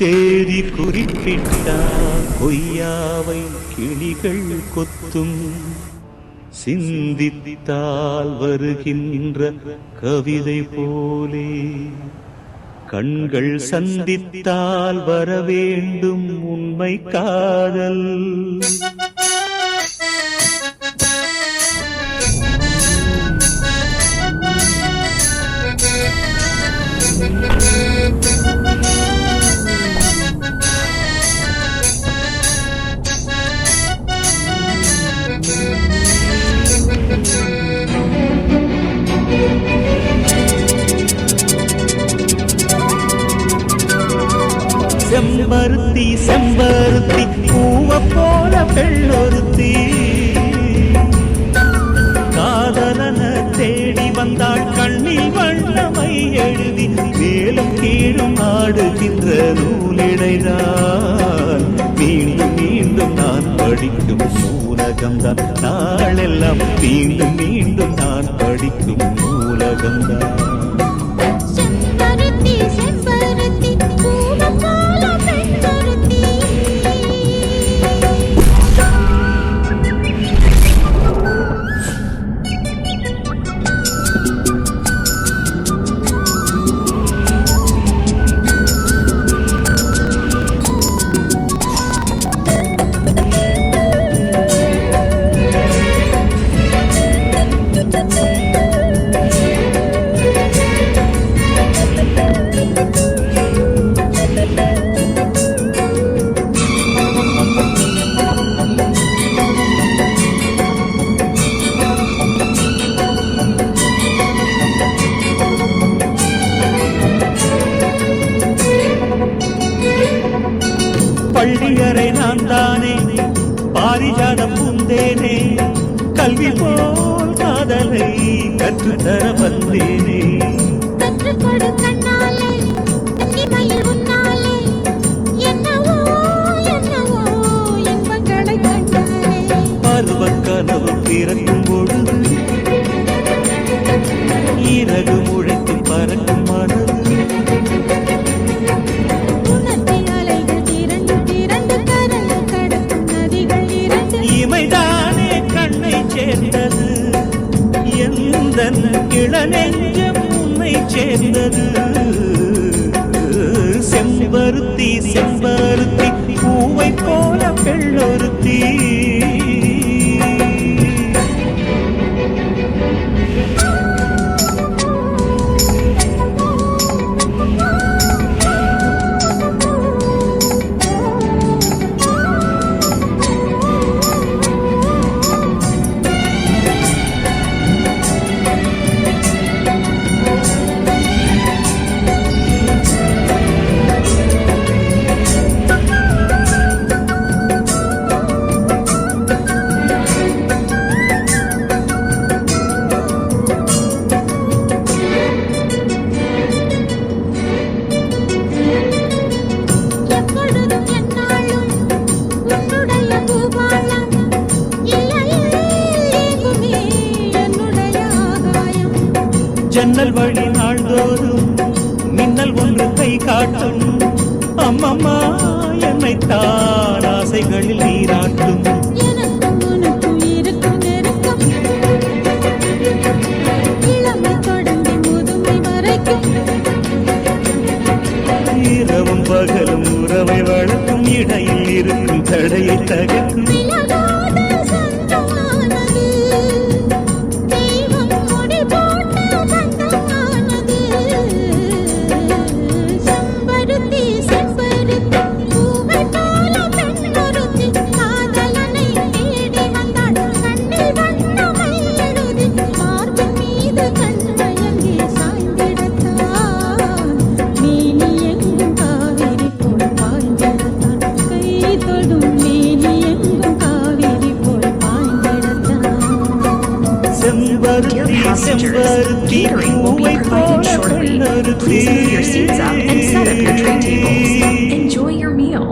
தேதி குறிப்பிட்டால் பொய்யாவை கிளிகள் கொத்தும், சிந்தித்தால் வருகின்ற கவிதை போலே கண்கள் சந்தித்தால் வரவேண்டும் உண்மை காதல். செம்பருத்தி செம்பருத்தி பூவ போல பெண்ணொருத்தி, காதலன தேடி வந்தாள் கண்ணில் வண்ணமை எழுதி, மேலும் கீழும் ஆடுகின்ற நூலிடைதான் மீண்டும் மீண்டும் நான் படிக்கும் நூலகம்தான். நாளெல்லாம் மீண்டும் மீண்டும் நான் படிக்கும் நூலகம்தான். பள்ளியறை நான் தானே பாரிஜாதம் பூந்தேனே, கல்வி போல் காதலை கற்றுத்தர வந்தேனே. பருவ கனவு பிறக்கும் பொழுது இறகு முழைத்து பறக்கும் மனது, இமைதானே கண்ணை சேர்ந்தது, எந்த இளநெஞ்சம் உன்னை சேர்ந்தது. செம்பருத்தி செம்பருத்தி பூவை போல பெண்ணொருத்தி, ஜன்னல் வழி நாள்தோறும் மின்னல் ஒன்று கை காட்டும், அம்மம்மா என்னை தான் ஆசைகளில் நீராட்டும். இரவும் பகலும் உறவை வளர்க்கும், இடையில் இருக்கும் தடையை தகர்க்கும். Passengers, catering will be provided shortly. Please move your seats up and set up your tray tables. Enjoy your meal.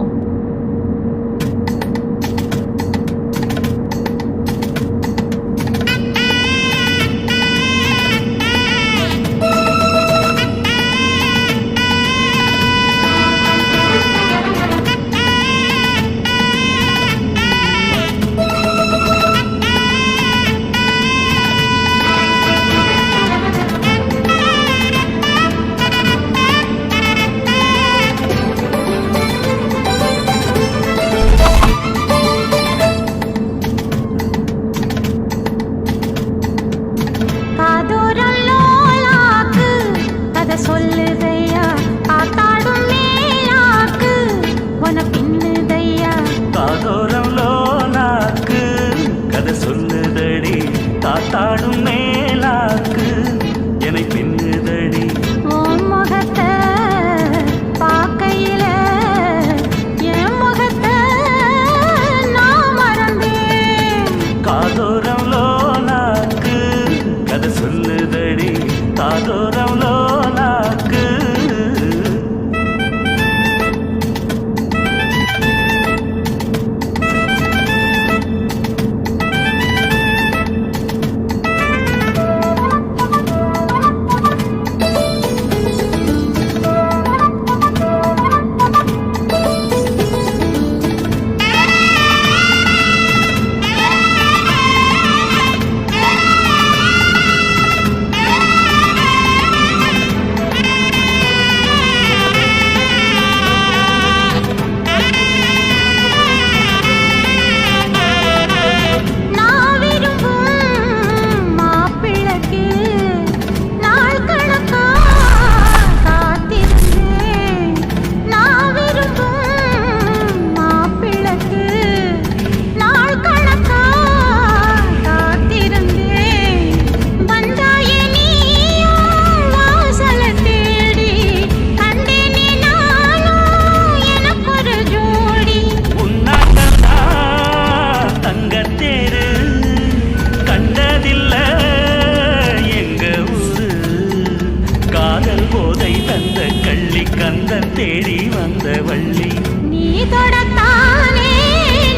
உந்தன் தேடி வந்த வள்ளி. நீ தொடத்தானே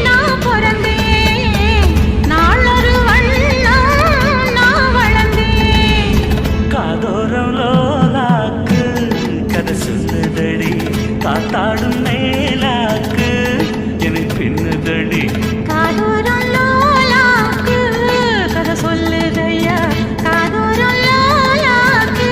நான் பிறந்தேன், நாளொரு வண்ணம் நான் வளர்ந்தேன். காதோரம் லோலாக்கு கதை சொல்லுதடி, காத்தாடும் மேலாக்கு என்னை பின்னுதடி. காதோரம் லோலாக்கு கதை சொல்லுதையா, காதோரம் லோலாக்கு.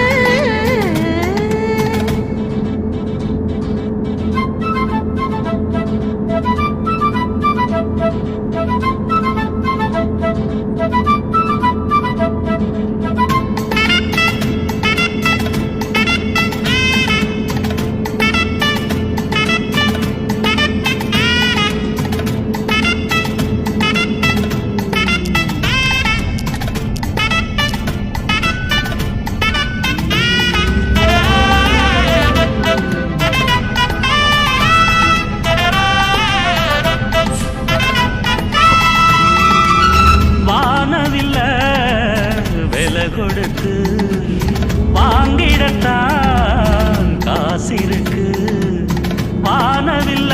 வானவில்ல விலை கொடுத்து வாங்கிடத்தான் காசிருக்கு. வானவில்ல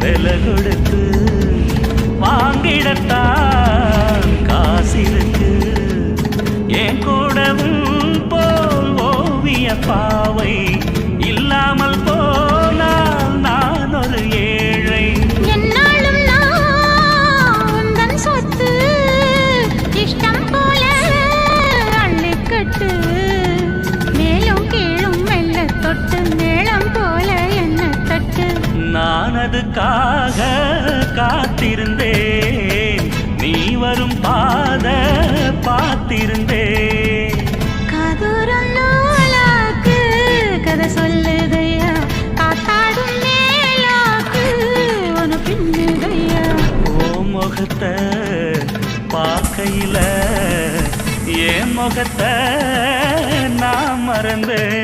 விலை கொடுத்து வாங்கிடத்தான் காசிருக்கு. என் கூடவும் போல் ஓவிய பாவை இல்லாமல் போனால் நான் ஒரு ஏழை. என்னாலும் நான் உந்தன் சொத்து, இஷ்டம் போல அள்ளிக்கட்டு. மேலும் கீழும் மெல்ல தொட்டு மேளம் போல என்ன தட்டு. நான் அதுக்காக காத்திருந்தேன், நீ வரும் பாத பார்த்திருந்தேன். காதோரம் லோலாக்கு கதை சொல்லுதையா, காத்தாடும் மேலாக்கு உன பின்னுதையா. ஓ முகத்தை பார்க்கையில என் முகத்தை நான் மறந்தேன்.